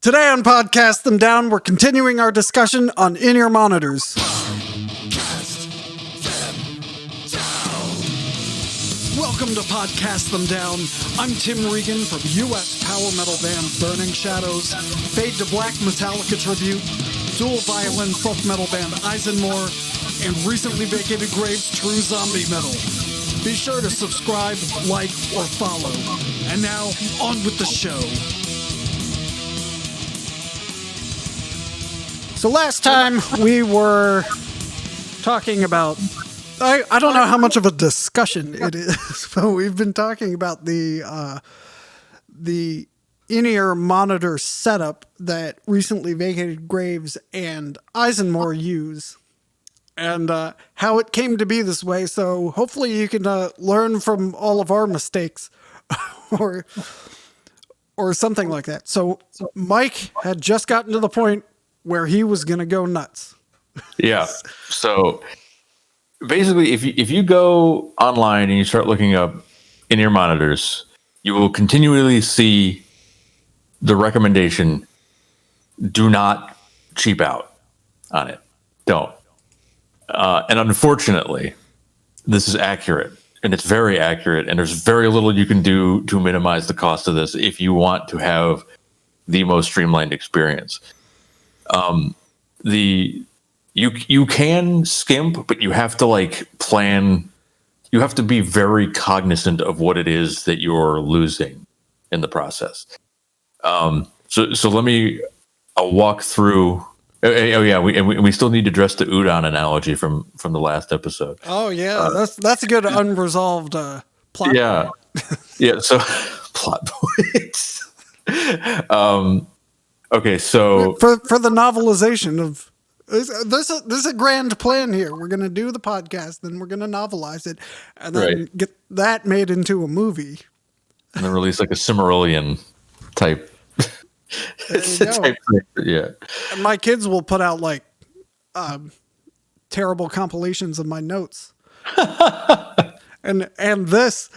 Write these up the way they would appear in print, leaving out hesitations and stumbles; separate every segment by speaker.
Speaker 1: Today on Podcast Them Down, we're continuing our discussion on in-ear monitors. Welcome to Podcast Them Down. I'm Tim Regan from U.S. power metal band Burning Shadows, Fade to Black Metallica tribute, Dual-Violin folk metal band ISENMOR, and recently vacated Graves true zombie metal. Be sure to subscribe, like, or follow. And now, on with the show. So last time we were talking about, I don't know how much of a discussion it is, but we've been talking about the in-ear monitor setup that recently vacated Graves and ISENMOR use, and how it came to be this way. So hopefully you can learn from all of our mistakes, or something like that. So Mike had just gotten to the point where he was going to go nuts.
Speaker 2: Yeah. So basically, if you go online and you start looking up in-ear monitors, you will continually see the recommendation: do not cheap out on it. Don't. And unfortunately, this is accurate, and it's very accurate, and there's very little you can do to minimize the cost of this if you want to have the most streamlined experience. You can skimp, but you have to plan. You have to be very cognizant of what it is that you're losing in the process. So let me. I'll walk through. Oh yeah, we still need to address the udon analogy from the last episode.
Speaker 1: Oh yeah, that's a good unresolved plot.
Speaker 2: Yeah, yeah. So plot points. Okay, so
Speaker 1: for the novelization of there's a grand plan here. We're gonna do the podcast, then we're gonna novelize it, and then get that made into a movie,
Speaker 2: and then release like a Cimmerillion type.
Speaker 1: Type
Speaker 2: thing. Yeah,
Speaker 1: and my kids will put out terrible compilations of my notes, and this.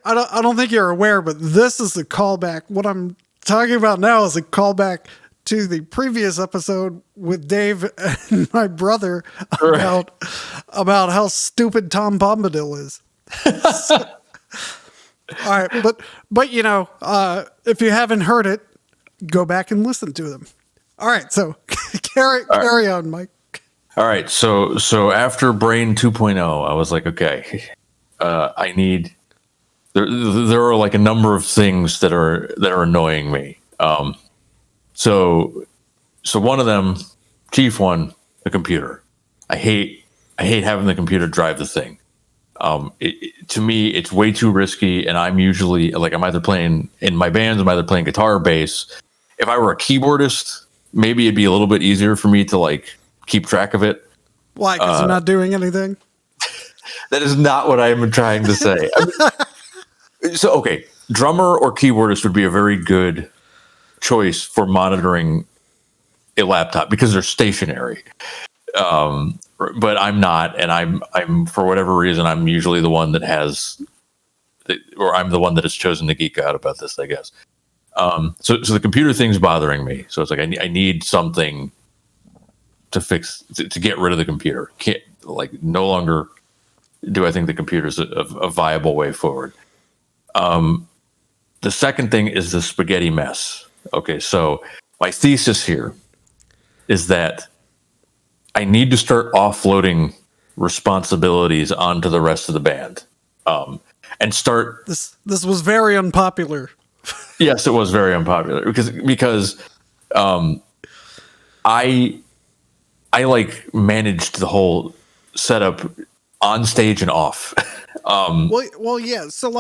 Speaker 1: I don't think you're aware, but this is a callback. What I'm talking about now is a callback to the previous episode with Dave and my brother about how stupid Tom Bombadil is. All right, but if you haven't heard it, go back and listen to them. All right, so carry on, Mike.
Speaker 2: All right, so after Brain 2.0, I was like, okay, I need. There are like a number of things that are annoying me. So one of them, chief one, the computer. I hate having the computer drive the thing. To me, it's way too risky, and I'm usually I'm either playing in my bands, I'm either playing guitar or bass. If I were a keyboardist, maybe it'd be a little bit easier for me to keep track of it.
Speaker 1: Why? Because you're not doing anything.
Speaker 2: That is not what I'm trying to say. So, okay, drummer or keyboardist would be a very good choice for monitoring a laptop because they're stationary. But I'm not, and I'm for whatever reason, I'm usually the one that or I'm the one that has chosen to geek out about this, I guess. So the computer thing's bothering me. So it's like I need something to fix to get rid of the computer. Can't no longer do I think the computer's a viable way forward. The second thing is the spaghetti mess. Okay, so my thesis here is that I need to start offloading responsibilities onto the rest of the band, and start.
Speaker 1: This was very unpopular.
Speaker 2: Yes, it was very unpopular because I managed the whole setup on stage and off.
Speaker 1: Well, yeah. So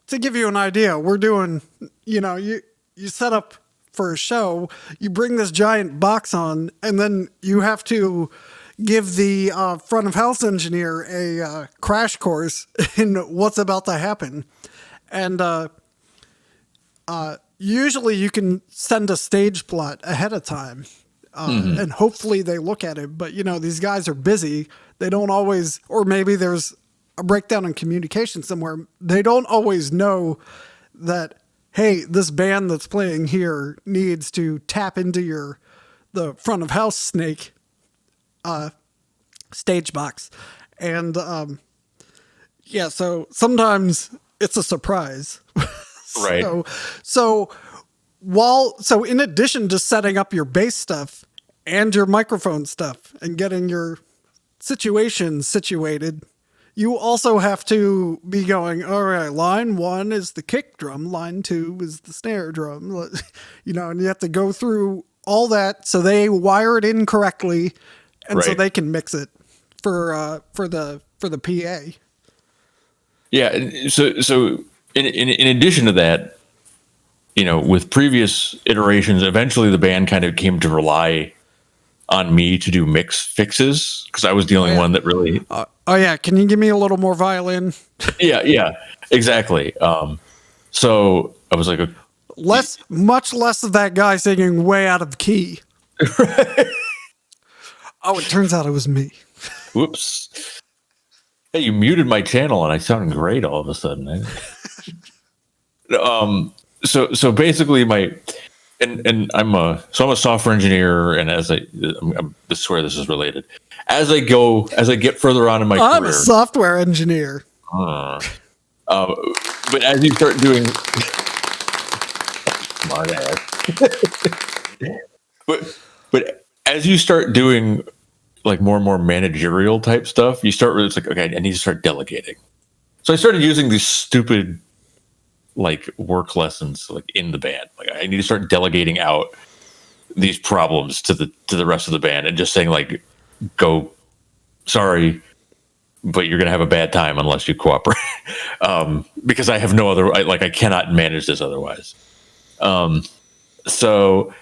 Speaker 1: to give you an idea, we're doing, you set up for a show, you bring this giant box on, and then you have to give the front of house engineer a crash course in what's about to happen. And usually you can send a stage plot ahead of time, and hopefully they look at it. But, these guys are busy. They don't always, or maybe there's a breakdown in communication somewhere. They don't always know that, hey, this band that's playing here needs to tap into the front of house snake stage box. And yeah, so sometimes it's a surprise.
Speaker 2: Right.
Speaker 1: So in addition to setting up your bass stuff and your microphone stuff and getting your situation situated, you also have to be going, all right, line 1 is the kick drum, line 2 is the snare drum, you know, and you have to go through all that so they wire it in correctly, and so they can mix it for the PA.
Speaker 2: Yeah. So in addition to that, you know, with previous iterations, eventually the band kind of came to rely on me to do mix fixes because I was the only one that really.
Speaker 1: Can you give me a little more violin?
Speaker 2: Yeah, exactly. So I was like,
Speaker 1: much less of that guy singing way out of key. Oh, it turns out it was me.
Speaker 2: Whoops. Hey, you muted my channel and I sounded great all of a sudden. So basically I'm a software engineer, and I swear this is related. As I get further on in my career,
Speaker 1: I'm a software engineer.
Speaker 2: But as you start doing smart ass. but as you start doing like more and more managerial type stuff, you start really, it's like, okay, I need to start delegating. So I started using these stupid like work lessons like in the band. Like I need to start delegating out these problems to the rest of the band and just saying like, go, sorry, but you're going to have a bad time unless you cooperate. Because I have no other, I cannot manage this otherwise. So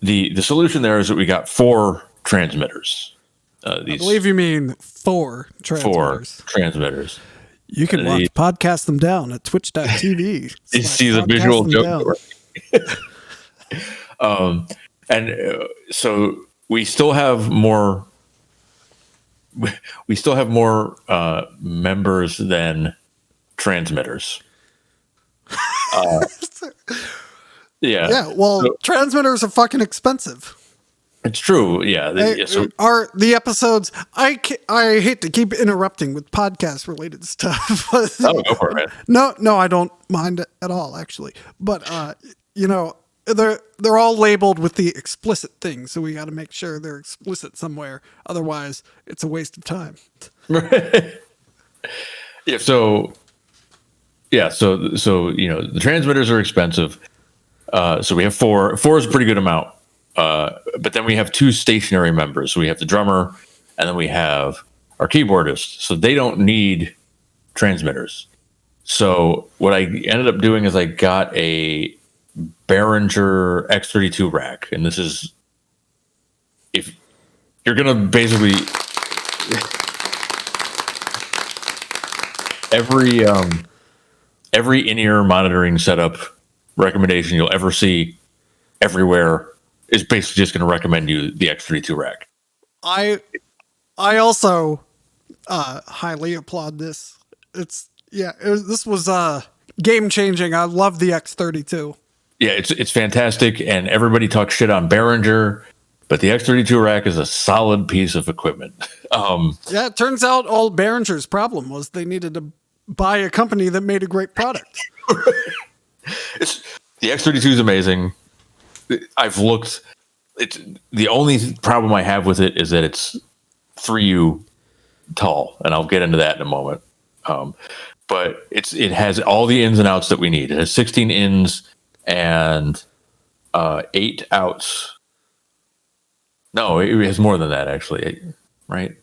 Speaker 2: the solution there is that we got 4 transmitters.
Speaker 1: I believe you mean 4 transmitters.
Speaker 2: 4 transmitters.
Speaker 1: You can podcast them down at twitch.tv.
Speaker 2: You see the visual joke. So we still have more. We still have more members than transmitters.
Speaker 1: Yeah. Well, transmitters are fucking expensive.
Speaker 2: It's true. Yeah.
Speaker 1: Are the episodes? I hate to keep interrupting with podcast related stuff. But
Speaker 2: go for it.
Speaker 1: No, I don't mind it at all, actually. But you know, they're all labeled with the explicit thing, so we got to make sure they're explicit somewhere. Otherwise, it's a waste of time.
Speaker 2: Yeah. So you know, the transmitters are expensive. So we have 4. 4 is a pretty good amount. But then we have 2 stationary members. So we have the drummer, and then we have our keyboardist. So they don't need transmitters. So what I ended up doing is I got a Behringer X32 rack, and this is, if you're gonna basically every in-ear monitoring setup recommendation you'll ever see everywhere is basically just going to recommend you the X32 rack.
Speaker 1: I also highly applaud this. This was game changing. I love the X32.
Speaker 2: Yeah, it's fantastic, and everybody talks shit on Behringer, but the X32 rack is a solid piece of equipment.
Speaker 1: Yeah, it turns out all Behringer's problem was they needed to buy a company that made a great product.
Speaker 2: The X32 is amazing. I've looked. It's the only problem I have with it is that it's 3U tall, and I'll get into that in a moment. But it has all the ins and outs that we need. It has 16 ins and 8 outs. No, it has more than that actually, right?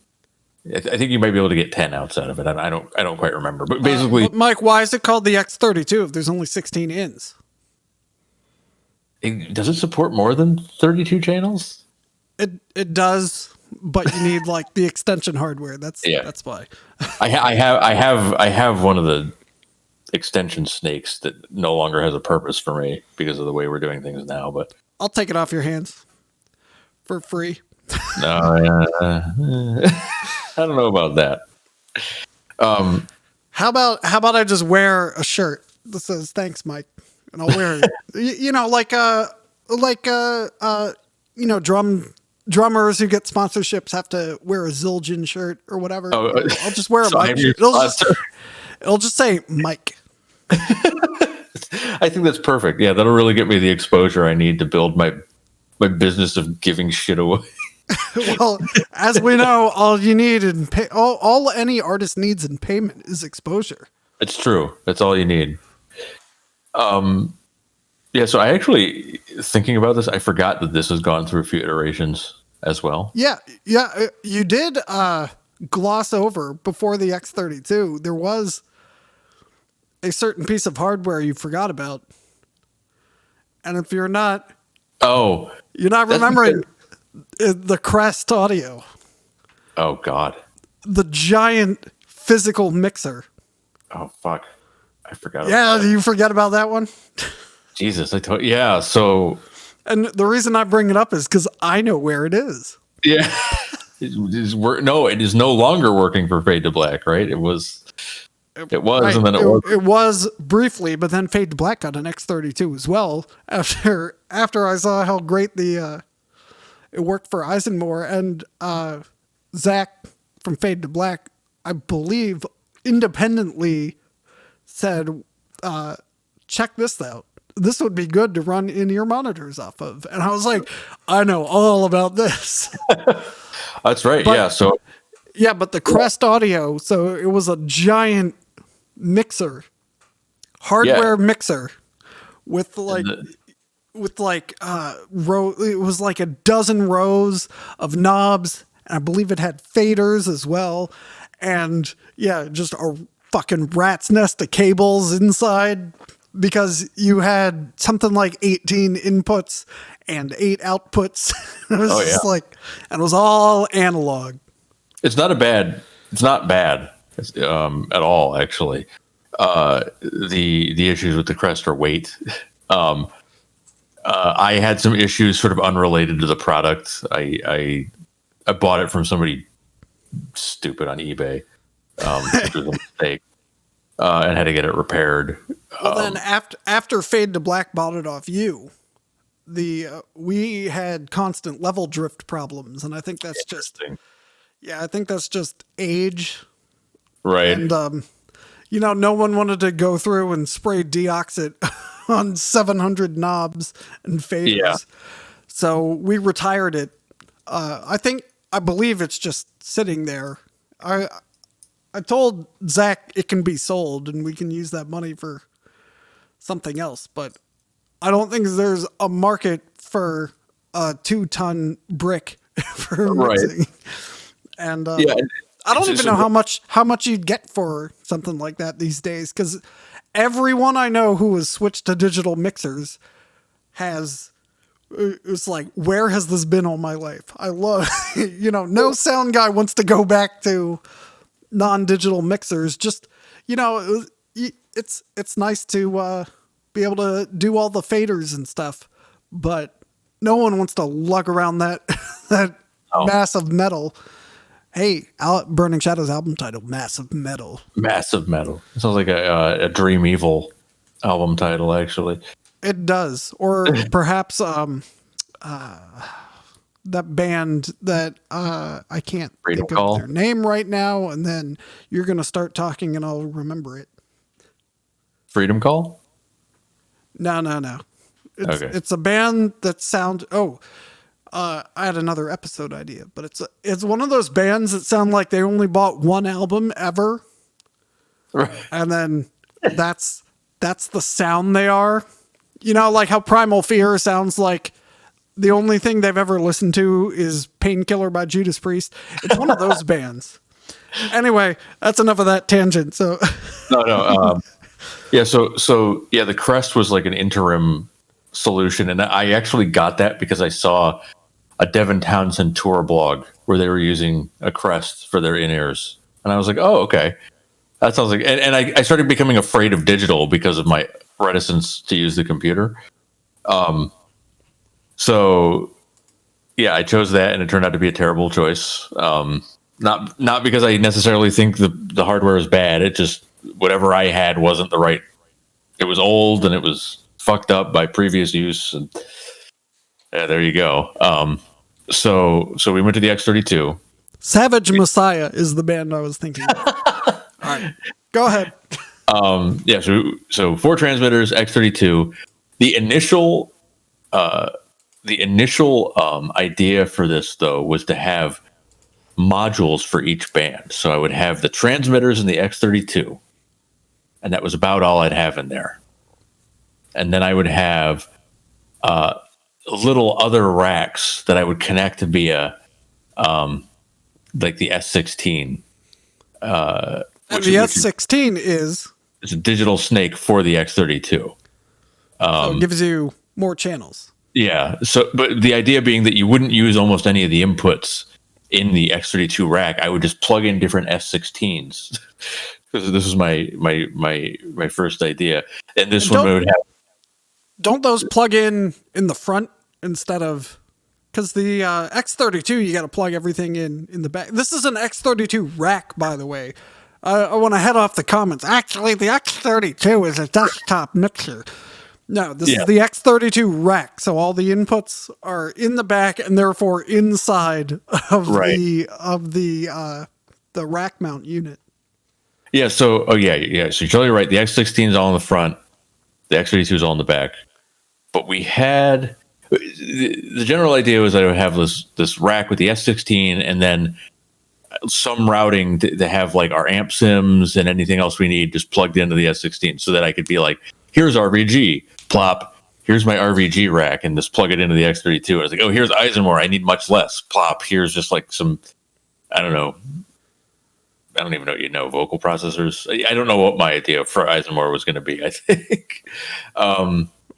Speaker 2: I think you might be able to get 10 outs out of it. I don't quite remember, but basically,
Speaker 1: Mike, why is it called the X32 if there's only 16 ins?
Speaker 2: Does it support more than 32 channels?
Speaker 1: It does, but you need like the extension hardware. That's why.
Speaker 2: I have one of the extension snakes that no longer has a purpose for me because of the way we're doing things now. But
Speaker 1: I'll take it off your hands for free.
Speaker 2: No, I don't know about that.
Speaker 1: How about I just wear a shirt that says "Thanks, Mike," and I'll wear, drummers who get sponsorships have to wear a Zildjian shirt or whatever.
Speaker 2: Oh,
Speaker 1: I'll just wear a
Speaker 2: so
Speaker 1: Mike
Speaker 2: I'm your
Speaker 1: shirt.
Speaker 2: sponsor.
Speaker 1: It'll just say Mike.
Speaker 2: I think that's perfect. Yeah, that'll really get me the exposure I need to build my business of giving shit away.
Speaker 1: Well, as we know, all you need in all any artist needs in payment is exposure.
Speaker 2: It's true. That's all you need. Yeah, so I actually, thinking about this, I forgot that this has gone through a few iterations as well.
Speaker 1: Yeah, you did gloss over before the X32. There was a certain piece of hardware you forgot about. And if you're not remembering the Crest Audio.
Speaker 2: Oh, God.
Speaker 1: The giant physical mixer.
Speaker 2: Oh, fuck. I forgot.
Speaker 1: Yeah, you forget about that one?
Speaker 2: Jesus, yeah, so...
Speaker 1: And the reason I bring it up is because I know where it is.
Speaker 2: Yeah. It is no longer working for Fade to Black, right? It was, right. And then it was.
Speaker 1: It was briefly, but then Fade to Black got an X32 as well after I saw how great it worked for ISENMOR. And Zach from Fade to Black, I believe, independently said, check this out. This would be good to run in-ear monitors off of. And I was like, I know all about this.
Speaker 2: That's right. But
Speaker 1: the Crest Audio, so it was a giant mixer, hardware mixer with it was like a dozen rows of knobs. And I believe it had faders as well. And just a fucking rat's nest of cables inside. Because you had something like 18 inputs and 8 outputs. It was and it was all analog.
Speaker 2: It's not bad at all, actually. The issues with the Crest are weight. I had some issues sort of unrelated to the product. I bought it from somebody stupid on eBay, which was a mistake. And had to get it repaired.
Speaker 1: Well, then after Fade to Black bought it off you, we had constant level drift problems, and I think that's just age,
Speaker 2: right?
Speaker 1: And no one wanted to go through and spray deoxit on 700 knobs and faders, so we retired it. I believe it's just sitting there. I told Zach it can be sold and we can use that money for something else, but I don't think there's a market for a 2-ton brick for mixing. And I don't even know how much you'd get for something like that these days, because everyone I know who has switched to digital mixers it's like, where has this been all my life? I love, no sound guy wants to go back to non-digital mixers. Just it's nice to be able to do all the faders and stuff, but no one wants to lug around that mass of metal. Hey, Burning Shadows album title, Massive Metal. Massive Metal.
Speaker 2: It sounds like a Dream Evil album title, actually.
Speaker 1: It does. Or perhaps that band that I can't
Speaker 2: Freedom
Speaker 1: think
Speaker 2: Call?
Speaker 1: of their name right now, and then you're going to start talking and I'll remember it.
Speaker 2: Freedom Call?
Speaker 1: No. It's a band that sounds... I had another episode idea, but it's one of those bands that sound like they only bought one album ever.
Speaker 2: Right.
Speaker 1: And then that's the sound they are. Like how Primal Fear sounds like the only thing they've ever listened to is Painkiller by Judas Priest. It's one of those bands. Anyway, that's enough of that tangent. So
Speaker 2: no. The Crest was like an interim solution, and I actually got that because I saw a Devin Townsend tour blog where they were using a Crest for their in-ears, and I was like, oh, okay, that sounds like. And I started becoming afraid of digital because of my reticence to use the computer. So I chose that, and it turned out to be a terrible choice. Not because I necessarily think the hardware is bad. It just, whatever I had wasn't the right. It was old and it was fucked up by previous use, and there you go. So we went to the X32.
Speaker 1: Savage Messiah is the band I was thinking of. All right, go ahead.
Speaker 2: Yeah, so 4 transmitters, X32. The initial idea for this, though, was to have modules for each band. So I would have the transmitters in the X32, and that was about all I'd have in there. And then I would have little other racks that I would connect via like the S16.
Speaker 1: And the S16 is
Speaker 2: it's a digital snake for the X32.
Speaker 1: so it gives you more channels.
Speaker 2: Yeah. So, but the idea being that you wouldn't use almost any of the inputs in the X32 rack. I would just plug in different S16s. Because this was my first idea, and this one would have.
Speaker 1: Don't those plug in the front instead of? Because the X32, you got to plug everything in the back. This is an X32 rack, by the way. I want to head off the comments. Actually, the X32 is a desktop mixer. No, this is the X32 rack. So all the inputs are in the back and therefore inside of the rack mount unit.
Speaker 2: Yeah. So, So you're totally right. The X16 is all in the front. The X32 is all in the back. But we had the general idea was that I would have this rack with the S16 and then some routing to have like our amp sims and anything else we need just plugged into the S16 so that I could be like, here's RVG, plop, here's my RVG rack, and just plug it into the X32. I was like, oh, here's ISENMOR, I need much less, plop, here's just like some, I don't even know vocal processors. I don't know what my idea for ISENMOR was going to be, I think.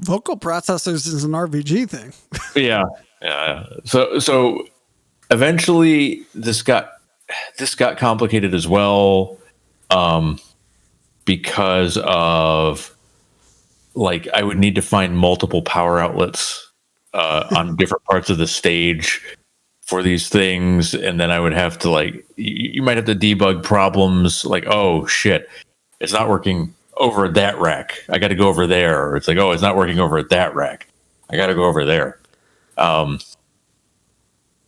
Speaker 1: Vocal processors is an RVG thing.
Speaker 2: Yeah. So eventually this got complicated as well, because of like I would need to find multiple power outlets on different parts of the stage for these things, and then I would have to like you might have to debug problems like, oh shit, it's not working over at that rack, I got to go over there. Or it's like, oh, it's not working over at that rack, I got to go over there.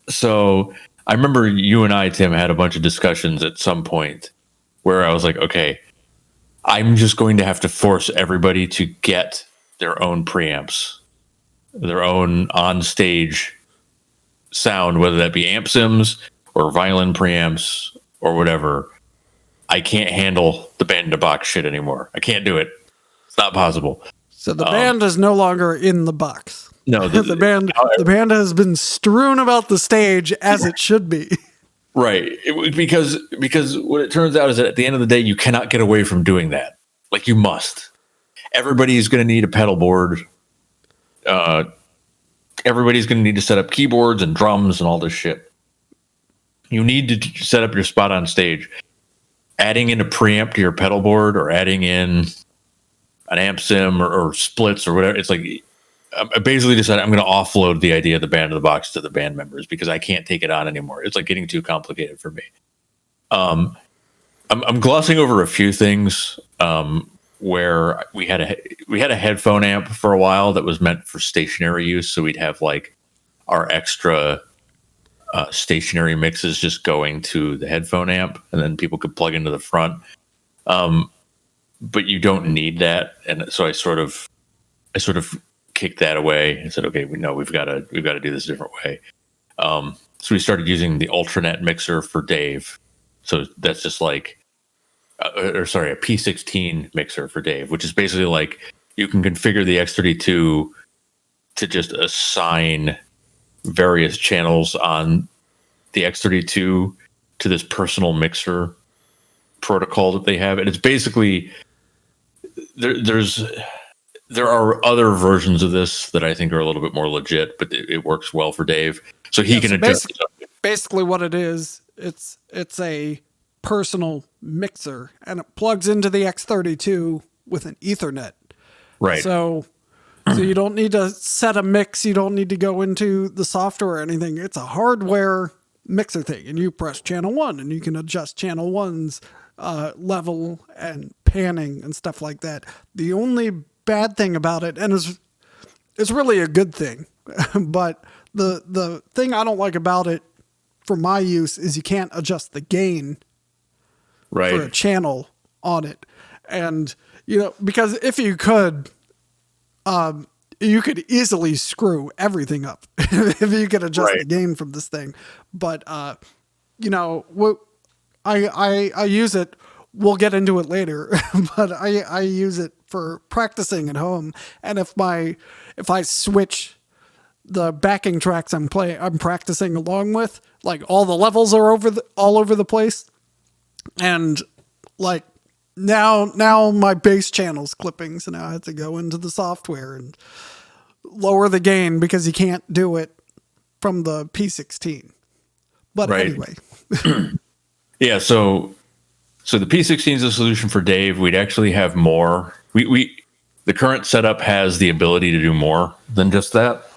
Speaker 2: So I remember you and I, Tim, had a bunch of discussions at some point where I was like, okay, I'm just going to have to force everybody to get their own preamps, their own on-stage sound, whether that be amp sims or violin preamps or whatever. I can't handle the band-in-a-box shit anymore. I can't do it. It's not possible.
Speaker 1: So the band is no longer in the box.
Speaker 2: No,
Speaker 1: the band has been strewn about the stage as it should be.
Speaker 2: Right. Because what it turns out is that at the end of the day, you cannot get away from doing that. Like, you must. Everybody's going to need a pedal board. Everybody's going to need to set up keyboards and drums and all this shit. You need to set up your spot on stage. Adding in a preamp to your pedal board or adding in an amp sim or splits or whatever. It's like, I basically decided I'm going to offload the idea of the band in the box to the band members because I can't take it on anymore. It's like getting too complicated for me. I'm glossing over a few things where we had a headphone amp for a while that was meant for stationary use. So we'd have like our extra stationary mixes just going to the headphone amp, and then people could plug into the front. But you don't need that, and so I sort of kicked that away and said, okay, we've got to do this a different way. So we started using the Ultranet mixer for Dave. So that's just like, a P16 mixer for Dave, which is basically like you can configure the X32 to just assign various channels on the X32 to this personal mixer protocol that they have. And it's basically, there are other versions of this that I think are a little bit more legit, but it works well for Dave. So he can adjust.
Speaker 1: Basically what it is, it's a personal mixer, and it plugs into the X32 with an Ethernet.
Speaker 2: Right.
Speaker 1: So you don't need to set a mix. You don't need to go into the software or anything. It's a hardware mixer thing, and you press channel 1, and you can adjust channel 1's level and panning and stuff like that. The only bad thing about it, and it's really a good thing. But the thing I don't like about it for my use is you can't adjust the gain for a
Speaker 2: Right.
Speaker 1: channel on it. And, because if you could easily screw everything up if you could adjust the
Speaker 2: Right.
Speaker 1: gain from this thing. But, what I use it. We'll get into it later, but I use it for practicing at home. And if I switch the backing tracks I'm practicing along with, like all the levels are all over the place, and like now my bass channel's clipping, so now I have to go into the software and lower the gain because you can't do it from the P16. But
Speaker 2: Right.
Speaker 1: anyway,
Speaker 2: Yeah. So the P16 is a solution for Dave. We'd actually have more. The current setup has the ability to do more than just that.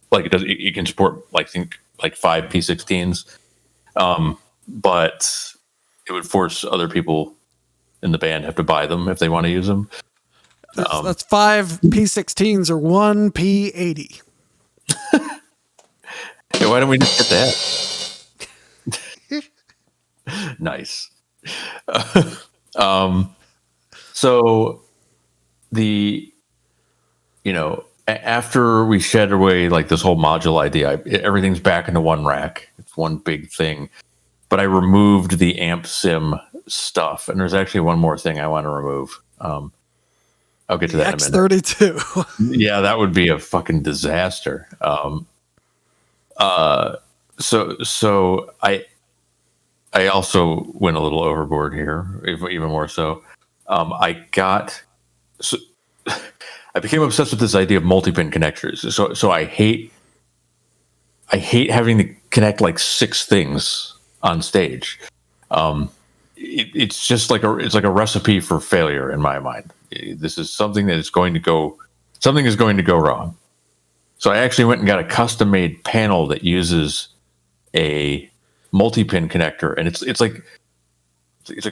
Speaker 2: Like it does, you can support like 5 P16s, but it would force other people in the band have to buy them if they want to use them.
Speaker 1: that's 5 P16s or 1 P80.
Speaker 2: Yeah, why don't we just get that? Nice. So after we shed away like this whole module idea, everything's back into one rack. It's one big thing. But I removed the amp sim stuff, and there's actually one more thing I want to remove. I'll get to that in a minute.
Speaker 1: X32.
Speaker 2: Yeah, that would be a fucking disaster. So I also went a little overboard here, even more so. I became obsessed with this idea of multi-pin connectors. So I hate having to connect like 6 things on stage. It's just like a recipe for failure in my mind. This is something that is going to go wrong. So I actually went and got a custom-made panel that uses a multi-pin connector, and it's like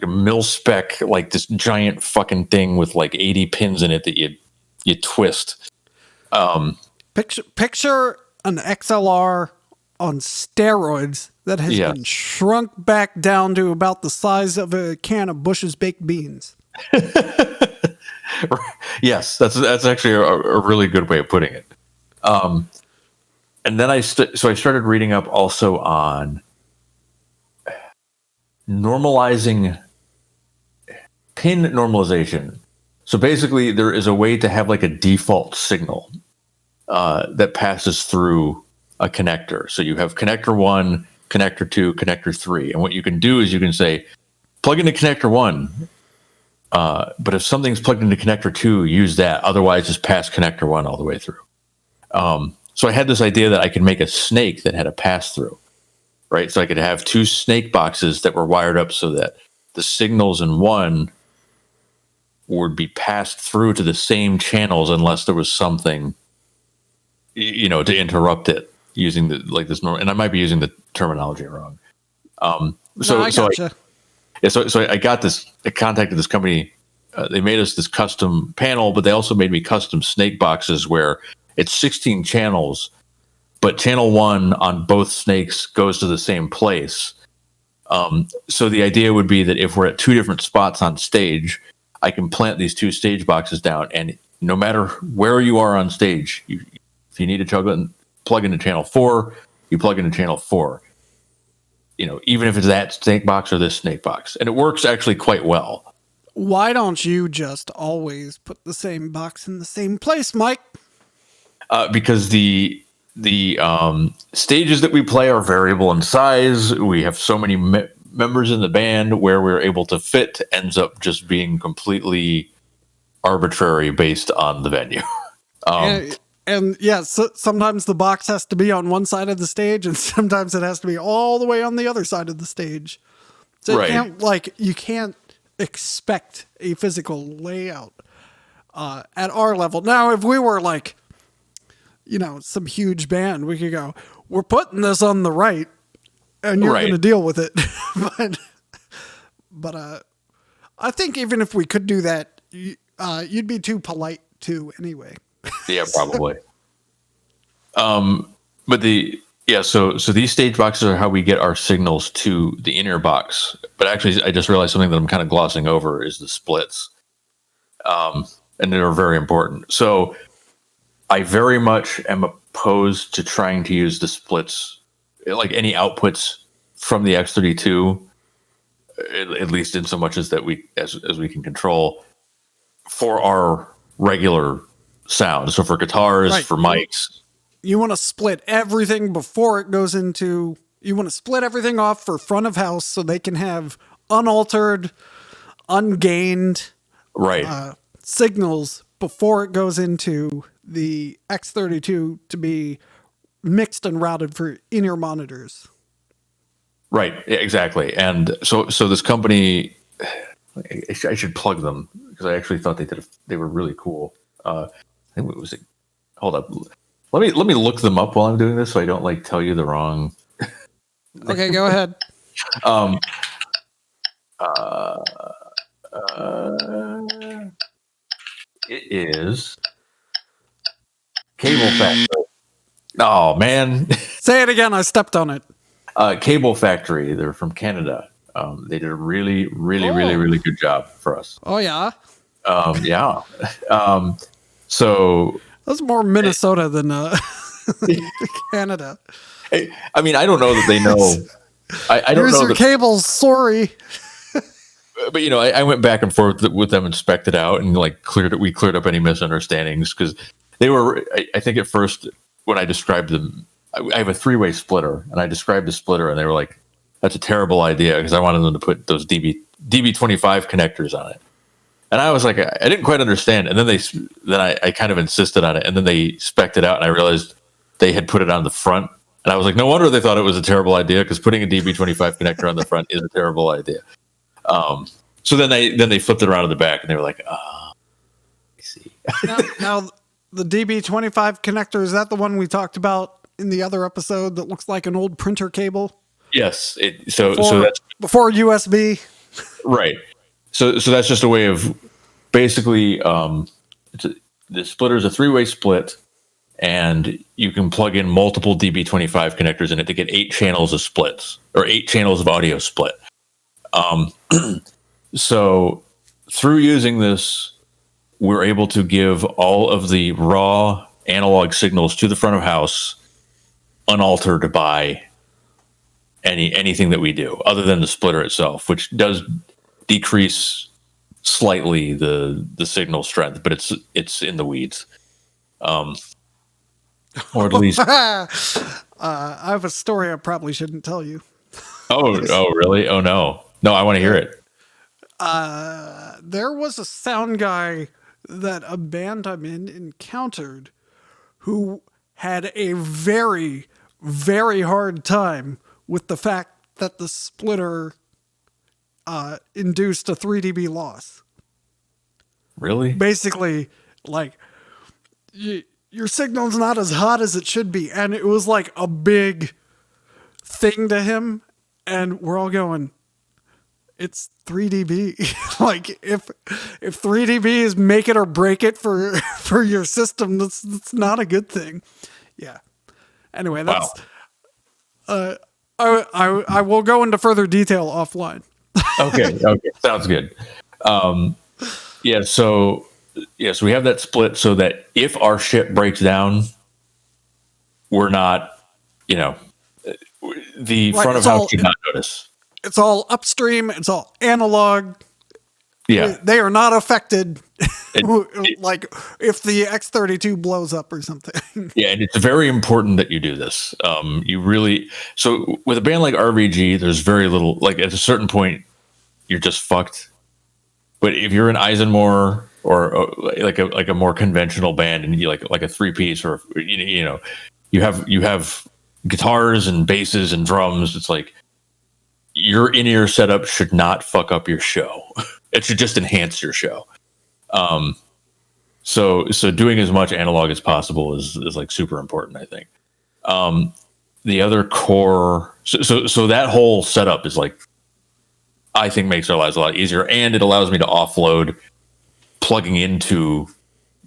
Speaker 2: a mil-spec, like this giant fucking thing with like 80 pins in it that you twist.
Speaker 1: Picture an XLR on steroids that has been shrunk back down to about the size of a can of Bush's baked beans.
Speaker 2: Yes, that's actually a really good way of putting it. And then I started reading up also on normalizing pin normalization. So basically, there is a way to have like a default signal that passes through a connector. So you have connector 1, connector 2, connector 3, and what you can do is you can say plug into connector 1. But if something's plugged into connector 2, use that. Otherwise, just pass connector 1 all the way through. So I had this idea that I could make a snake that had a pass through, right? So I could have 2 snake boxes that were wired up so that the signals in one would be passed through to the same channels unless there was something, to interrupt it using this normal. And I might be using the terminology wrong. So I contacted this company. They made us this custom panel, but they also made me custom snake boxes where it's 16 channels, but channel 1 on both snakes goes to the same place. So the idea would be that if we're at 2 different spots on stage, I can plant these 2 stage boxes down, and no matter where you are on stage, if you need to plug into channel 4, you plug into channel 4. Even if it's that snake box or this snake box. And it works actually quite well.
Speaker 1: Why don't you just always put the same box in the same place, Mike?
Speaker 2: Because the stages that we play are variable in size. We have so many members in the band where we're able to fit ends up just being completely arbitrary based on the venue.
Speaker 1: And yes, sometimes the box has to be on one side of the stage, and sometimes it has to be all the way on the other side of the stage. So you can't expect a physical layout at our level. Now, if we were like, some huge band, we could go, we're putting this on the right, and you're going to deal with it. but I think even if we could do that, you'd be too polite too, anyway.
Speaker 2: Yeah, probably. But so these stage boxes are how we get our signals to the in-ear box. But actually, I just realized something that I'm kind of glossing over is the splits, and they're very important. So I very much am opposed to trying to use the splits, like any outputs from the X32, at least in so much as that as we can control, for our regular sound. So for guitars,
Speaker 1: Right.
Speaker 2: for mics.
Speaker 1: You want to split everything before it goes into. You want to split everything off for front of house so they can have unaltered, ungained
Speaker 2: Right.
Speaker 1: signals before it goes into the X32 to be mixed and routed for in-ear monitors.
Speaker 2: Right. Yeah, exactly. And so this company, I should plug them because I actually thought they were really cool. I think it was. Hold up. Let me look them up while I'm doing this so I don't like tell you the wrong.
Speaker 1: Okay, go ahead.
Speaker 2: It is Cable Factory. Oh man,
Speaker 1: Say it again. I stepped on it.
Speaker 2: Cable Factory. They're from Canada. They did a really good job for us.
Speaker 1: Oh yeah,
Speaker 2: Yeah. So
Speaker 1: that's more Minnesota than Canada.
Speaker 2: I mean, I don't know that they know. I don't
Speaker 1: Here's
Speaker 2: know
Speaker 1: your
Speaker 2: that,
Speaker 1: cables. Sorry.
Speaker 2: but I went back and forth with them, inspected out, and we cleared up any misunderstandings because they were. I think at first when I described them, I have a 3-way splitter, and I described the splitter, and they were like, "That's a terrible idea," because I wanted them to put those DB25 connectors on it, and I was like, I didn't quite understand, and then I kind of insisted on it, and then they spec'd it out, and I realized they had put it on the front, and I was like, no wonder they thought it was a terrible idea because putting a DB25 connector on the front is a terrible idea. So then they flipped it around to the back, and they were like, I see.
Speaker 1: Now, the DB25 connector, is that the one we talked about in the other episode that looks like an old printer cable?
Speaker 2: Yes. So that's
Speaker 1: before USB.
Speaker 2: right. So that's just a way of basically the splitter is a 3-way split, and you can plug in multiple DB25 connectors in it to get 8 channels of splits or 8 channels of audio split. So through using this, we're able to give all of the raw analog signals to the front of house unaltered by anything that we do other than the splitter itself, which does decrease slightly the signal strength, but it's in the weeds. Or at least
Speaker 1: I have a story I probably shouldn't tell you.
Speaker 2: Oh really? Oh no, I want to hear it.
Speaker 1: There was a sound guy that a band I'm in encountered who had a very, very hard time with the fact that the splitter induced a 3 dB loss.
Speaker 2: Really?
Speaker 1: Basically, like, your signal's not as hot as it should be. And it was like a big thing to him. And we're all going, it's 3 dB. Like, if 3 dB is make it or break it for your system, that's not a good thing. Yeah. Anyway, that's I will go into further detail offline.
Speaker 2: Okay, sounds good. So we have that split so that if our ship breaks down, we're not, the front of house should not notice.
Speaker 1: It's all upstream. It's all analog.
Speaker 2: Yeah.
Speaker 1: They are not affected. Like if the X32 blows up or something.
Speaker 2: Yeah. And it's very important that you do this. So with a band like RVG, there's very little, like at a certain point, you're just fucked. But if you're an ISENMOR or like a more conventional band and you like a 3-piece or, you have guitars and basses and drums, it's like your in-ear setup should not fuck up your show. It should just enhance your show. So doing as much analog as possible is like super important, I think. The other core, so that whole setup is like, I think makes our lives a lot easier, and it allows me to offload plugging into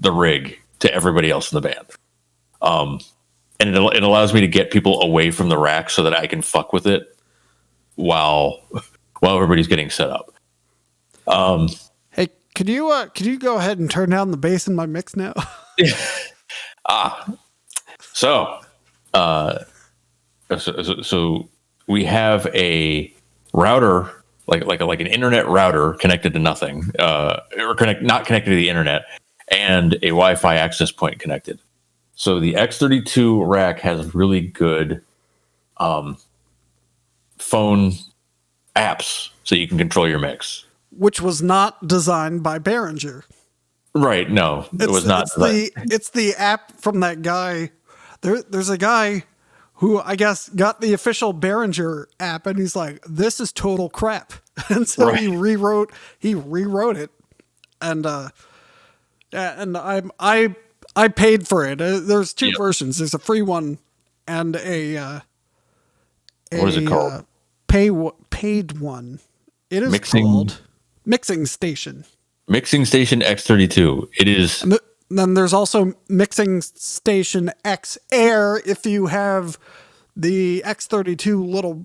Speaker 2: the rig to everybody else in the band. And it allows me to get people away from the rack so that I can fuck with it while everybody's getting set up.
Speaker 1: Hey, could you go ahead and turn down the bass in my mix now?
Speaker 2: So we have a router, like an internet router connected to nothing, or not connected to the internet, and a Wi-Fi access point connected. So the X32 rack has really good phone apps, so you can control your mix.
Speaker 1: Which was not designed by Behringer.
Speaker 2: Right? No, it was not.
Speaker 1: It's the app from that guy. There's a guy who I guess got the official Behringer app, and he's like, "This is total crap," and so he rewrote it, and I paid for it. There's two versions. There's a free one and a
Speaker 2: what is it called?
Speaker 1: Paid one. It is called Mixing Station.
Speaker 2: Mixing Station X32. It is.
Speaker 1: And then there's also Mixing Station X Air if you have the X32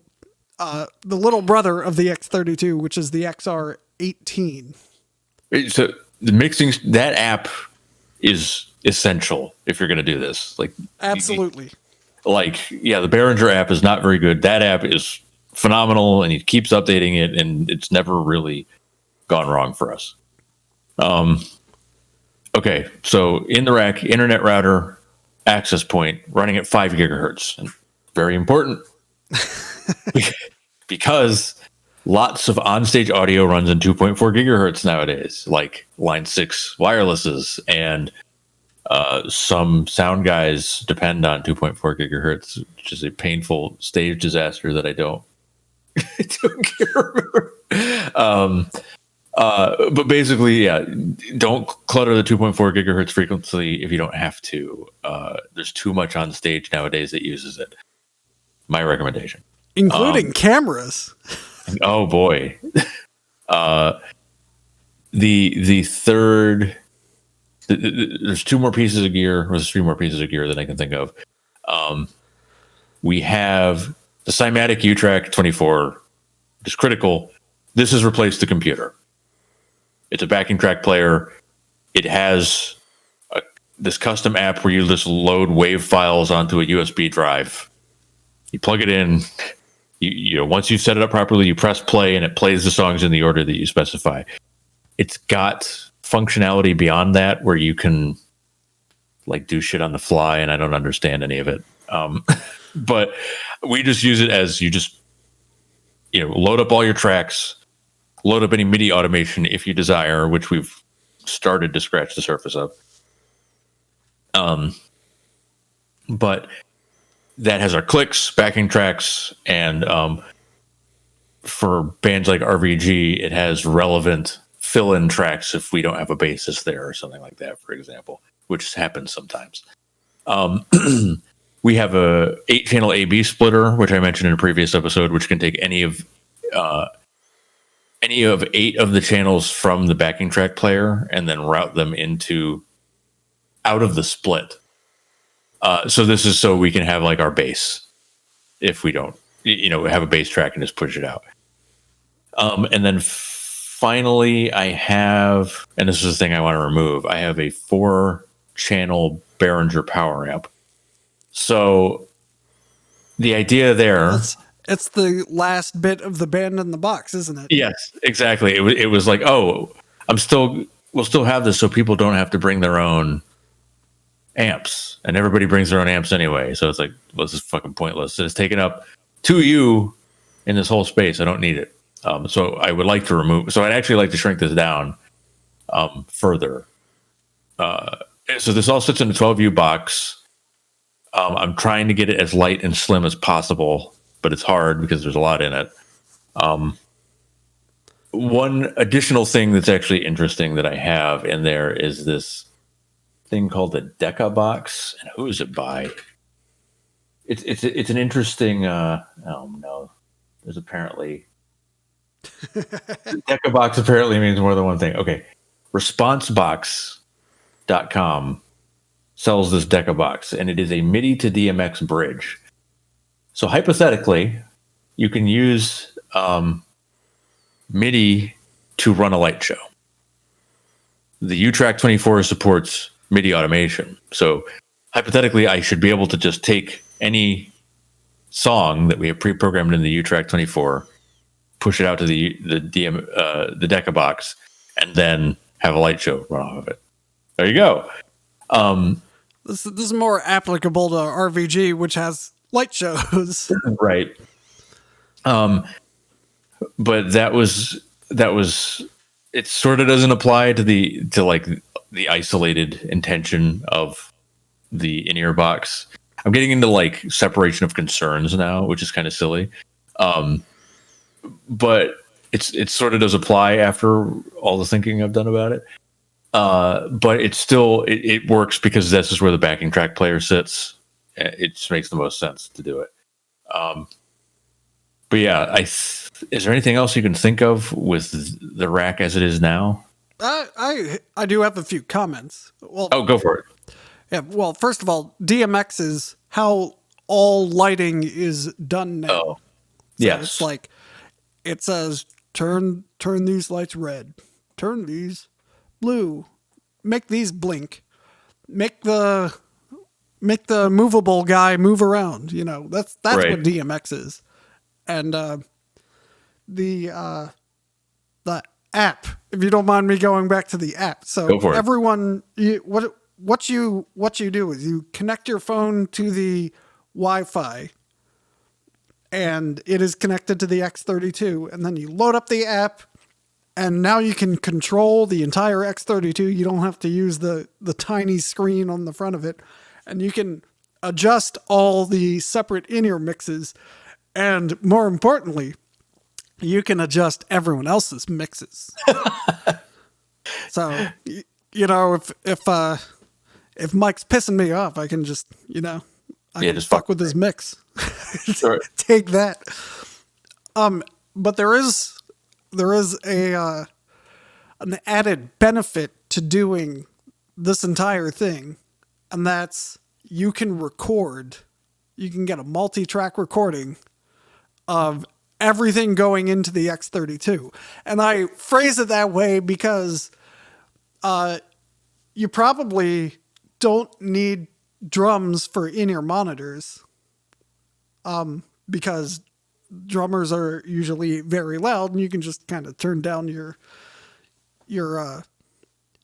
Speaker 1: the little brother of the X32, which is the XR18.
Speaker 2: So that app is essential if you're going to do this. Like,
Speaker 1: absolutely.
Speaker 2: The Behringer app is not very good. That app is phenomenal, and he keeps updating it, and it's never really gone wrong for us. Okay, so in the rack, internet router, access point, running at 5 gigahertz. And very important because lots of onstage audio runs in 2.4 gigahertz nowadays, like Line 6 wirelesses, and some sound guys depend on 2.4 gigahertz, which is a painful stage disaster that I don't care about. But basically, don't clutter the 2.4 gigahertz frequency if you don't have to. There's too much on stage nowadays that uses it. My recommendation.
Speaker 1: Including cameras.
Speaker 2: Oh boy. The third, there's two more pieces of gear, or there's three more pieces of gear that I can think of. We have the Cymatic Utrack 24, which is critical. This has replaced the computer. It's a backing track player. It has this custom app where you just load WAV files onto a USB drive. You plug it in. Once you've set it up properly, you press play, and it plays the songs in the order that you specify. It's got functionality beyond that where you can do shit on the fly, and I don't understand any of it. But we just use it as you just load up all your tracks, load up any MIDI automation if you desire, which we've started to scratch the surface of. But that has our clicks, backing tracks, and for bands like RVG, it has relevant fill-in tracks if we don't have a bassist there or something like that, for example, which happens sometimes. We have a 8-channel A/B splitter, which I mentioned in a previous episode, which can take any of 8 of the channels from the backing track player and then route them out of the split. So this is so we can have our bass if we don't, have a bass track and just push it out. And then finally I have, and this is the thing I want to remove, I have a 4-channel Behringer power amp. So the idea there,
Speaker 1: it's the last bit of the band in the box, isn't it?
Speaker 2: Yes, exactly. It was like, we'll still have this so people don't have to bring their own amps, and everybody brings their own amps anyway. So it's like, well, this is fucking pointless. It's taken up 2U in this whole space. I don't need it. So I would like to remove. So I'd actually like to shrink this down further. So this all sits in a 12U box. I'm trying to get it as light and slim as possible, but it's hard because there's a lot in it. One additional thing that's actually interesting that I have in there is this thing called the Deca box. And who is it by? It's an interesting. Oh no, there's apparently Deca box apparently means more than one thing. Okay, Response box sells this Decca box, and it is a MIDI to DMX bridge. So hypothetically, you can use MIDI to run a light show. The Utrack 24 supports MIDI automation. So hypothetically, I should be able to just take any song that we have pre-programmed in the Utrack 24, push it out to the Decca box, and then have a light show run off of it. There you go.
Speaker 1: This is more applicable to RVG, which has light shows.
Speaker 2: Right. But that was it sort of doesn't apply to the isolated intention of the in-ear box. I'm getting into like separation of concerns now, which is kind of silly. But it sort of does apply after all the thinking I've done about it. But it's still, it works because this is where the backing track player sits. It just makes the most sense to do it. But yeah, is there anything else you can think of with the rack as it is now?
Speaker 1: I do have a few comments. Well,
Speaker 2: go for it.
Speaker 1: Yeah. Well, first of all, DMX is how all lighting is done now.
Speaker 2: Oh,
Speaker 1: so
Speaker 2: yes.
Speaker 1: It's like it says, turn these lights red, turn these blue, make these blink, make the movable guy move around. You know, that's
Speaker 2: right.
Speaker 1: What DMX is. And the app, if you don't mind me going back to the app. So
Speaker 2: go for it.
Speaker 1: Everyone, what you do is you connect your phone to the Wi-Fi, and it is connected to the X32, and then you load up the app, and now you can control the entire X32. You don't have to use the tiny screen on the front of it, and you can adjust all the separate in-ear mixes. And more importantly, you can adjust everyone else's mixes. So, you know, if Mike's pissing me off, I can just, I can just fuck with his mix. Sure. Take that. But there is an added benefit to doing this entire thing, and that's you can get a multi-track recording of everything going into the X32. And I phrase it that way because you probably don't need drums for in-ear monitors, because drummers are usually very loud, and you can just kind of turn down your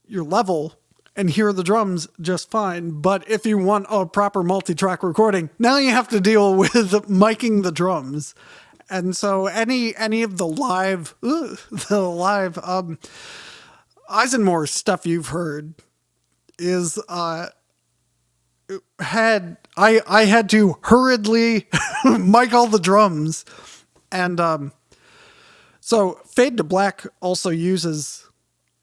Speaker 1: level and hear the drums just fine. But if you want a proper multi-track recording, now you have to deal with miking the drums. And so any of the live ISENMOR stuff you've heard is I had to hurriedly mic all the drums. And so Fade to Black also uses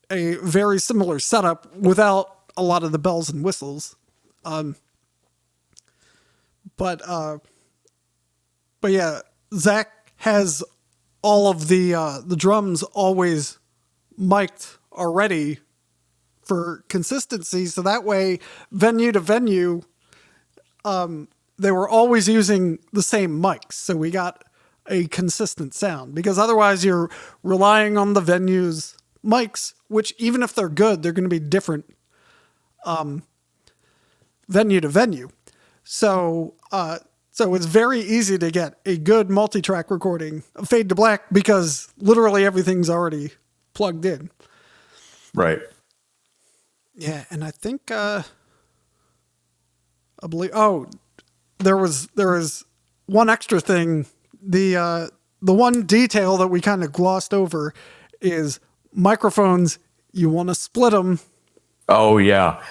Speaker 1: a very similar setup without a lot of the bells and whistles. But yeah, Zach has all of the drums always mic'd already for consistency. So that way, venue to venue, they were always using the same mics. So we got a consistent sound, because otherwise you're relying on the venue's mics, which even if they're good, they're going to be different venue to venue. So it's very easy to get a good multi-track recording of Fade to Black because literally everything's already plugged in.
Speaker 2: Right.
Speaker 1: Yeah, and I think I believe there was one extra thing. The one detail that we kind of glossed over is microphones. You want to split them.
Speaker 2: Oh yeah.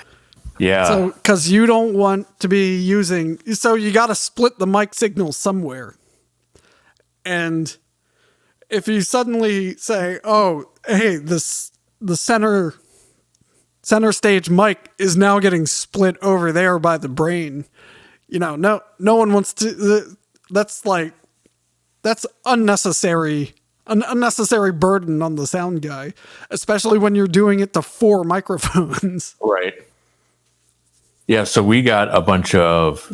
Speaker 2: Yeah.
Speaker 1: So, because you don't want to be using, so you got to split the mic signal somewhere. And if you suddenly say, "Oh, hey, the center stage mic is now getting split over there by the brain," no one wants to. That's unnecessary. An unnecessary burden on the sound guy, especially when you're doing it to 4 microphones.
Speaker 2: Right. Yeah, so we got a bunch of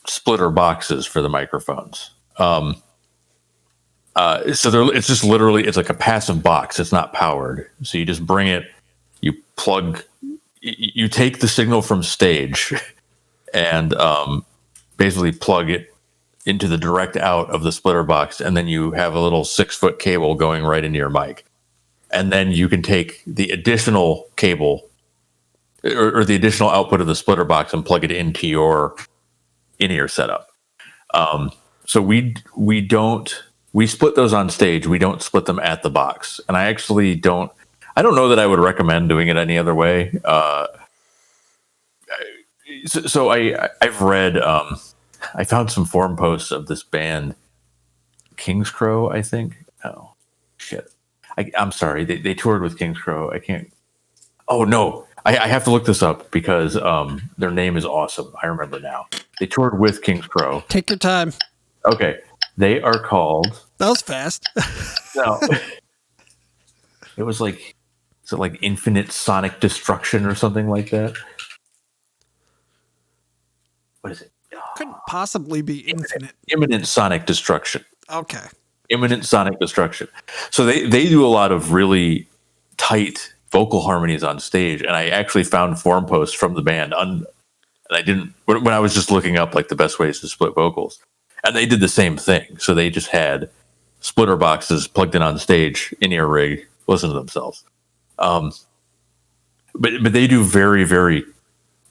Speaker 2: splitter boxes for the microphones. It's just literally, it's like a passive box. It's not powered. So you just bring it, you plug, you take the signal from stage and basically plug it into the direct out of the splitter box. And then you have a little 6-foot cable going right into your mic. And then you can take the additional cable or the additional output of the splitter box and plug it into your in-ear setup. So we split those on stage. We don't split them at the box. And I don't know that I would recommend doing it any other way. I've read, I found some forum posts of this band, King's Crow, I think. Oh, shit. I'm sorry. They toured with King's Crow. I can't. Oh, no. I have to look this up because their name is awesome. I remember now. They toured with King's Crow.
Speaker 1: Take your time.
Speaker 2: Okay. They are called.
Speaker 1: That was fast.
Speaker 2: No. It was like, is it like Infinite Sonic Destruction or something like that? What is it?
Speaker 1: Couldn't possibly be infinite.
Speaker 2: Imminent Sonic Destruction.
Speaker 1: Okay.
Speaker 2: Imminent Sonic Destruction. So they do a lot of really tight vocal harmonies on stage, and I actually found forum posts from the band, and I didn't when I was just looking up like the best ways to split vocals, and they did the same thing. So they just had splitter boxes plugged in on stage, in-ear rig, listen to themselves. But they do very, very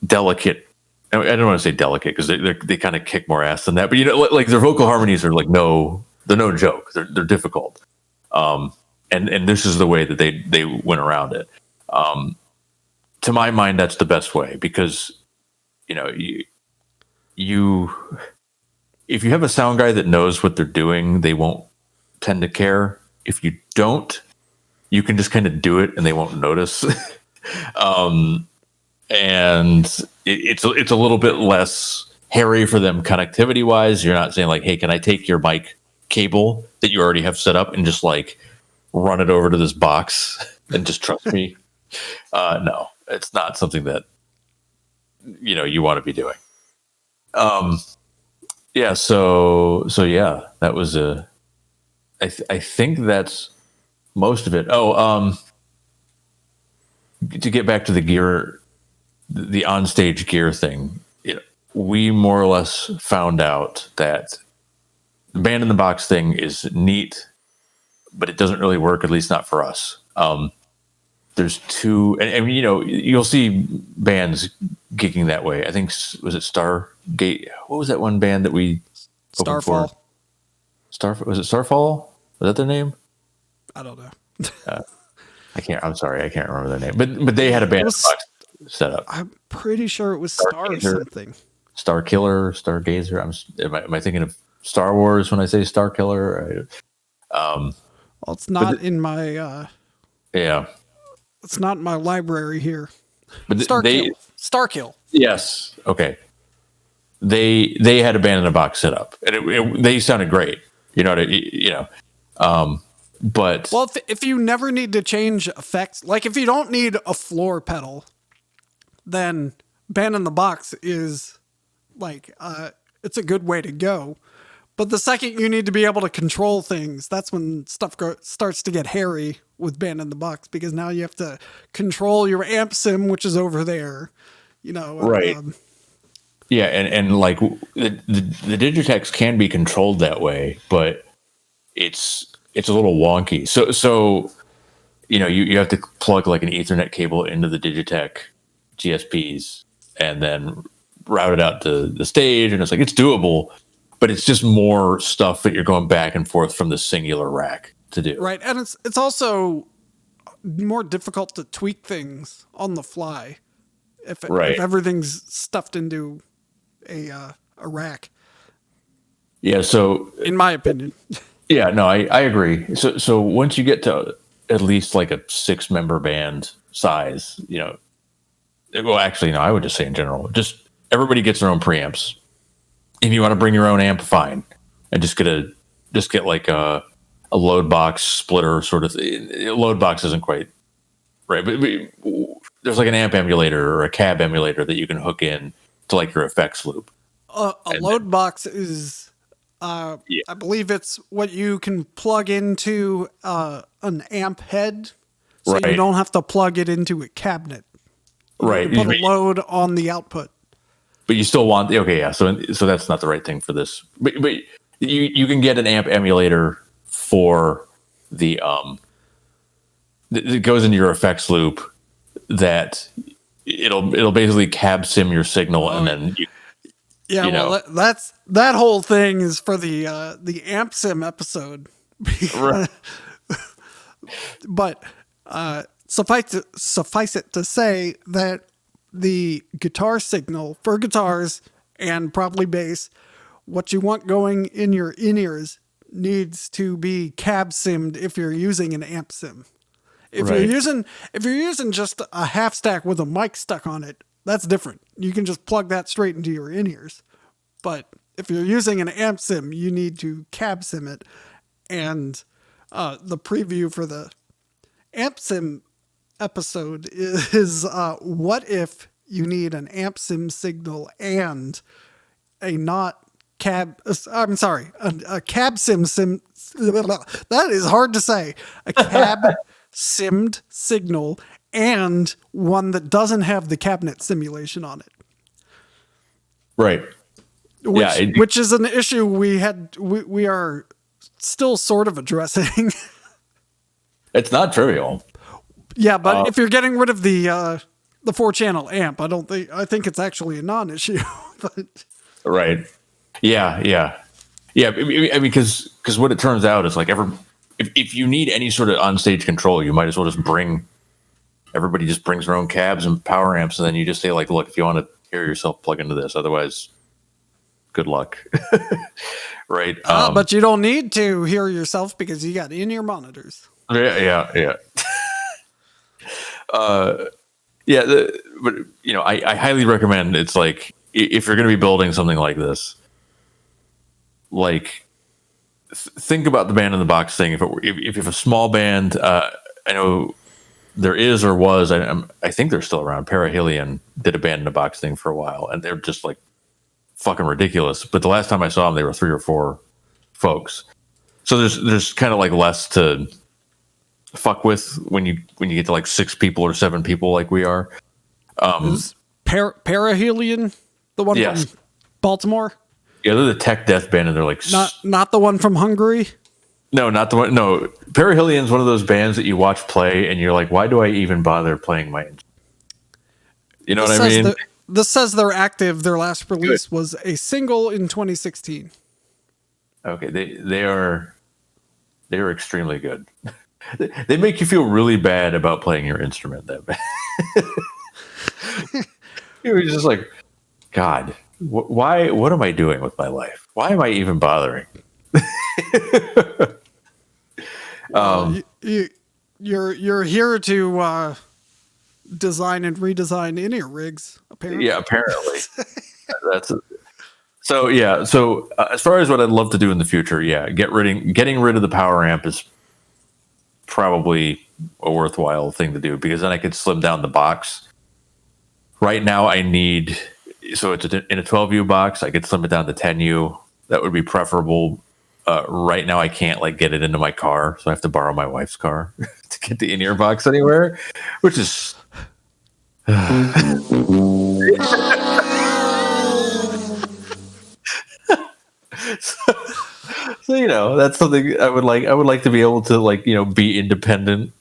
Speaker 2: delicate. I don't want to say delicate because they kind of kick more ass than that. But like their vocal harmonies are like they're no joke. They're difficult. And this is the way that they went around it. To my mind, that's the best way because you if you have a sound guy that knows what they're doing, they won't tend to care. If you don't, you can just kind of do it and they won't notice. And it's a little bit less hairy for them connectivity wise. You're not saying like, hey, can I take your mic cable that you already have set up and just like run it over to this box and just trust me? No, it's not something that you want to be doing. Yeah. So yeah, that was I think that's most of it. To get back to the gear, the onstage gear thing, we more or less found out that the band in the box thing is neat, but it doesn't really work, at least not for us. There's two, and you'll see bands gigging that way. I think, was it Stargate? What was that one band that we opened for? Was it Starfall? Was that their name?
Speaker 1: I don't know.
Speaker 2: I'm sorry, I can't remember their name. But they had a band in the box set up.
Speaker 1: I'm pretty sure it was Star something.
Speaker 2: Star Killer, Stargazer. Am I thinking of Star Wars when I say Star Killer?
Speaker 1: Well, it's not in my.
Speaker 2: Yeah.
Speaker 1: It's not in my library here.
Speaker 2: But
Speaker 1: Starkill.
Speaker 2: Yes. Okay. They had a band in a box set up, and they sounded great. But
Speaker 1: if you never need to change effects, like if you don't need a floor pedal, then band in the box is like it's a good way to go. But the second you need to be able to control things, that's when stuff starts to get hairy with band in the box, because now you have to control your amp sim, which is over there,
Speaker 2: right. Yeah, and like the Digitex can be controlled that way, but it's a little wonky. So you have to plug like an Ethernet cable into the Digitech GSPs and then route it out to the stage, and it's doable, but it's just more stuff that you're going back and forth from the singular rack to do.
Speaker 1: Right, and it's also more difficult to tweak things on the fly if everything's stuffed into a rack.
Speaker 2: Yeah, so
Speaker 1: in my opinion.
Speaker 2: Yeah, no, I agree. So once you get to at least like a 6-member band size, well, actually, no, I would just say in general, just everybody gets their own preamps. If you want to bring your own amp, fine, and just get like a load box splitter sort of thing. Load box isn't quite right, but there's like an amp emulator or a cab emulator that you can hook in to like your effects loop.
Speaker 1: A load box is,
Speaker 2: Yeah.
Speaker 1: I believe it's what you can plug into an amp head, so you
Speaker 2: Right.
Speaker 1: don't have to plug it into a cabinet.
Speaker 2: Right.
Speaker 1: You put a load on the output.
Speaker 2: But you still want so that's not the right thing for this. But you can get an amp emulator for the it goes into your effects loop that it'll basically cab sim your signal and then
Speaker 1: Yeah,
Speaker 2: you know.
Speaker 1: that whole thing is for the amp sim episode.
Speaker 2: Right.
Speaker 1: But suffice it to say that the guitar signal for guitars and probably bass, what you want going in your in-ears needs to be cab simmed if you're using an amp sim. If
Speaker 2: Right.
Speaker 1: you're using just a half stack with a mic stuck on it, that's different. You can just plug that straight into your in-ears. But if you're using an amp sim, you need to cab sim it. And the preview for the amp sim episode is what if you need an amp sim signal and a cab sim that is hard to say, a cab simmed signal and one that doesn't have the cabinet simulation on it,
Speaker 2: Right.
Speaker 1: which is an issue we are still sort of addressing.
Speaker 2: It's not trivial.
Speaker 1: Yeah, but if you're getting rid of the 4-channel amp, I think it's actually a non-issue. But
Speaker 2: Right. Yeah. I mean, because what it turns out is like if you need any sort of onstage control, you might as well just everybody just brings their own cabs and power amps, and then you just say like, look, if you want to hear yourself, plug into this. Otherwise, good luck. Right.
Speaker 1: but you don't need to hear yourself because you got in-ear monitors.
Speaker 2: Yeah. But I highly recommend. It's like if you're going to be building something like this, like think about the band in the box thing. If you have a small band, I know there is or was. I think they're still around. Perihelion did a band in a box thing for a while, and they're just like fucking ridiculous. But the last time I saw them, they were 3 or 4 folks. So there's kind of like less to fuck with when you get to like 6 people or 7 people like we are.
Speaker 1: Is Perihelion the one
Speaker 2: Yes.
Speaker 1: from Baltimore?
Speaker 2: Yeah, they're the tech death band, and they're like
Speaker 1: Not the one from Hungary?
Speaker 2: no, not the one. No, Perihilion's one of those bands that you watch play, and you're like, why do I even bother playing my instrument? You know what I mean?
Speaker 1: This says they're active. Their last release was a single in 2016.
Speaker 2: Okay, they are extremely good. They make you feel really bad about playing your instrument that bad. You're just like, God, why? What am I doing with my life? Why am I even bothering?
Speaker 1: You're here to design and redesign in-ear rigs, apparently.
Speaker 2: Yeah, apparently. That's it. So yeah. So as far as what I'd love to do in the future, yeah, getting rid of the power amp is probably a worthwhile thing to do, because then I could slim down the box. Right now, it's in a 12U box. I could slim it down to 10U. That would be preferable. Right now, I can't like get it into my car, so I have to borrow my wife's car to get the in-ear box anywhere, which is. So that's something I would like. I would like to be able to be independent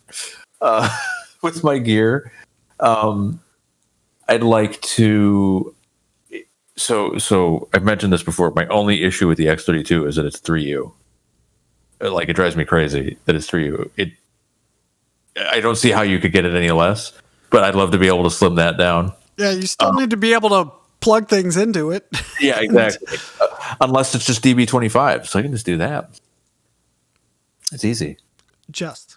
Speaker 2: with my gear. I'd like to. So I've mentioned this before. My only issue with the X32 is that it's 3U. Like, it drives me crazy that it's 3U. I don't see how you could get it any less, but I'd love to be able to slim that down.
Speaker 1: Yeah, you still need to be able to plug things into it.
Speaker 2: Yeah, exactly. Unless it's just DB25, so I can just do that. It's easy.
Speaker 1: Just.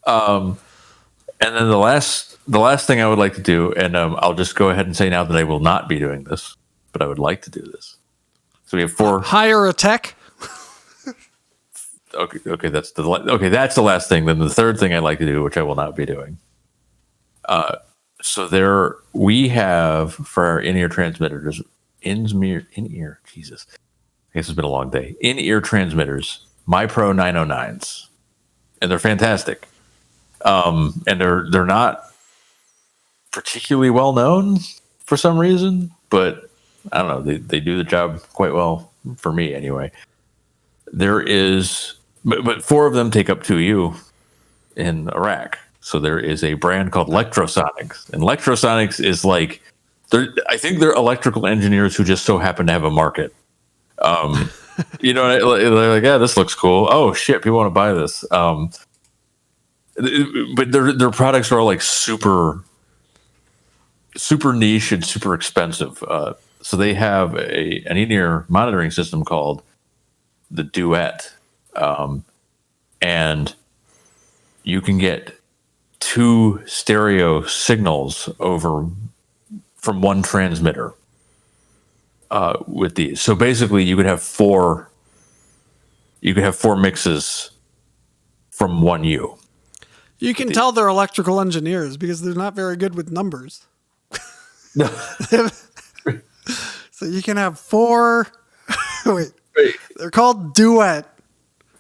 Speaker 2: And then the last thing I would like to do, and I'll just go ahead and say now that I will not be doing this, but I would like to do this. So we have 4.
Speaker 1: Hire a tech.
Speaker 2: Okay, that's the last thing. Then the third thing I'd like to do, which I will not be doing, So there we have for our in-ear transmitters, in-ear, Jesus. I guess it's been a long day. In-ear transmitters, MyPro 909s, and they're fantastic. And they're not particularly well known for some reason, but I don't know. They do the job quite well for me anyway. There is, but 4 of them take up 2U in a rack. So there is a brand called Electrosonics, and Electrosonics is like, I think they're electrical engineers who just so happen to have a market. You know, they're like, yeah, this looks cool. Oh shit, people want to buy this. But their products are all like super niche and super expensive. So they have an in-ear monitoring system called the Duet, and you can get 2 stereo signals over from one transmitter with these. So basically, you could have 4 mixes from 1U.
Speaker 1: You can tell they're electrical engineers because they're not very good with numbers.
Speaker 2: No.
Speaker 1: So you can have 4. Wait, they're called Duet.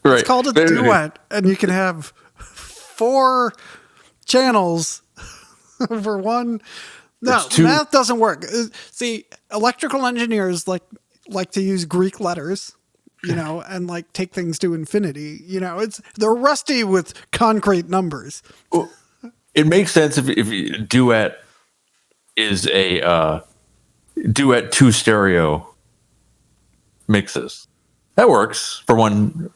Speaker 2: Right.
Speaker 1: It's called a Duet, and you can have 4 channels over one. No, math doesn't work. See, electrical engineers like to use Greek letters, you know, and like take things to infinity. You know, they're rusty with concrete numbers.
Speaker 2: Well, it makes sense if Duet is a Duet 2 stereo mixes. That works for one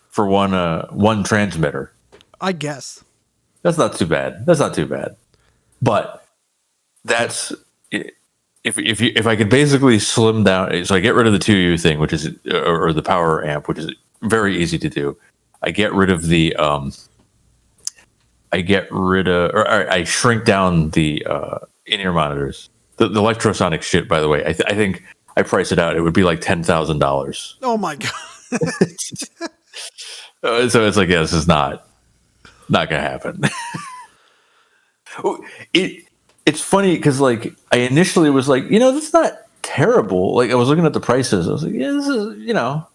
Speaker 2: transmitter.
Speaker 1: I guess.
Speaker 2: That's not too bad. But that's if I could basically slim down, so I get rid of the 2U thing, which is or the power amp, which is very easy to do. I get rid of the I shrink down the in-ear monitors. The Electrosonic shit, by the way, I think I price it out. It would be like $10,000.
Speaker 1: Oh my god!
Speaker 2: So it's like, yeah, this is not gonna happen. It's funny because like I initially was like, you know, that's not terrible. Like I was looking at the prices. I was like, yeah, this is, you know.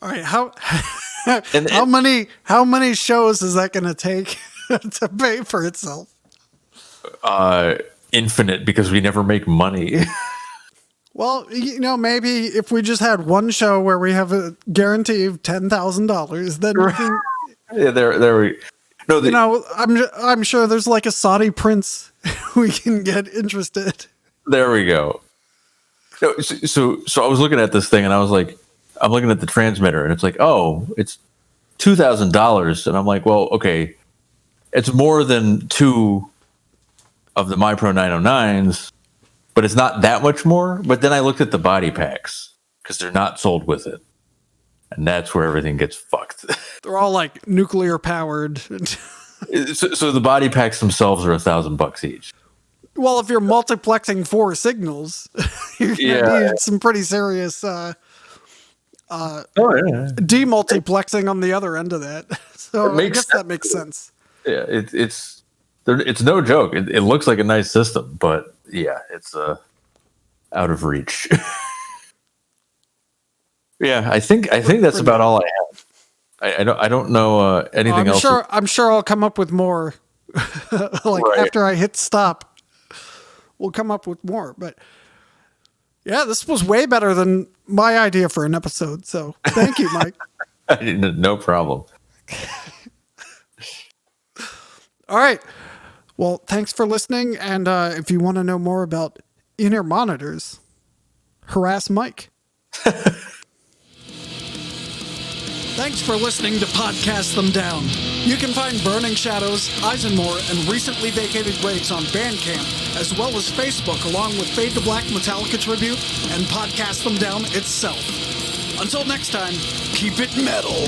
Speaker 1: All right, how many shows is that going to take to pay for itself?
Speaker 2: Infinite, because we never make money.
Speaker 1: Well, you know, maybe if we just had one show where we have a guarantee of $10,000, then we can.
Speaker 2: Yeah, there we. No,
Speaker 1: you know, I'm sure there's like a Saudi prince we can get interested.
Speaker 2: There we go. No, so I was looking at this thing and I was like, I'm looking at the transmitter and it's like, oh, it's $2,000, and I'm like, well, okay, it's more than 2 of the MyPro 909s, but it's not that much more. But then I looked at the body packs because they're not sold with it. And that's where everything gets fucked.
Speaker 1: They're all like nuclear powered.
Speaker 2: So the body packs themselves are $1,000 each.
Speaker 1: Well, if you're multiplexing 4 signals, you're gonna need some pretty serious demultiplexing on the other end of that. So I guess that makes sense.
Speaker 2: Yeah, it's no joke. It looks like a nice system, but yeah, it's out of reach. Yeah, I think that's about all I have. I don't know anything else.
Speaker 1: I'm sure I'll come up with more. After I hit stop, we'll come up with more. But yeah, this was way better than my idea for an episode. So thank you, Mike.
Speaker 2: No problem.
Speaker 1: All right. Well, thanks for listening. And if you want to know more about in-ear monitors, harass Mike. Thanks for listening to Podcast Them Down. You can find Burning Shadows, ISENMOR, and recently vacated Graves on Bandcamp, as well as Facebook, along with Fade to Black Metallica Tribute and Podcast Them Down itself. Until next time, keep it metal.